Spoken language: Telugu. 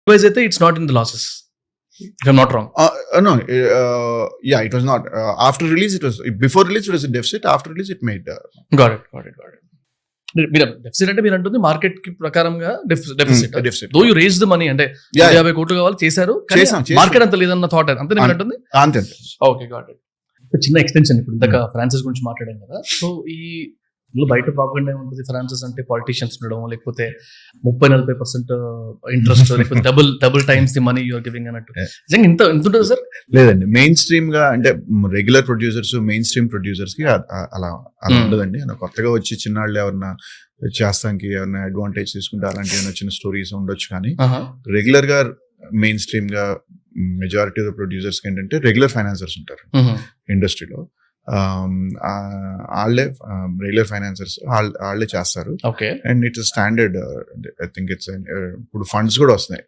వైజ్ అయితే it's not in the losses if I'm not wrong. No, yeah, it was not. After release, it was, before release, it was a deficit. After release, it made. Got it. మీరు డెఫిసిట్ అంటే మీరు అంటుంది మార్కెట్ కి ప్రకారంగా deficit. Deficit. Though you raise the money అంటే Yeah, 50 కోట్లు కావాలి చేశారు, చేసాం. మార్కెట్ అంత లేదన్న థాట్ అంతే మీరు అంటుంది. అంతే. Okay got it. చిన్న ఎక్స్టెన్షన్ ఇప్పుడు ఇందాక ఫ్రాన్సిస్ గురించి మాట్లాడాం కదా. సో ఈ బయట ప్రాపగండా ఏముంటుంది, ఫ్రాన్సిస్ అంటే పాలిటీషియన్స్ ఉండడం, లేకపోతే 30-40% ఇంట్రెస్ట్, లేకపోతే double times the money you're giving అన్నట్టు. నిజంగా ఇంత ఉంటుంది సార్? లేదండి, మెయిన్ స్ట్రీమ్ గా అంటే regular producers, main stream producers కి అలా ఉండదండి. కొత్తగా వచ్చి చిన్నాళ్ళు ఎవరన్నా చేస్తానికి ఎవరైనా అడ్వాంటేజ్ తీసుకుంటే అలాంటి ఏమైనా చిన్న స్టోరీస్ ఉండొచ్చు, కానీ రెగ్యులర్ గా మెయిన్ స్ట్రీమ్ గా మెజారిటీ ఆఫ్ ద ప్రొడ్యూసర్స్ ఏంటంటే రెగ్యులర్ ఫైనాన్సర్స్ ఉంటారు ఇండస్ట్రీలో. వాళ్ళే రెగ్యులర్ ఫైనాన్సర్స్ వాళ్ళే చేస్తారు. Okay. And it's standard. I think it's ఇప్పుడు ఫండ్స్ కూడా వస్తున్నాయి.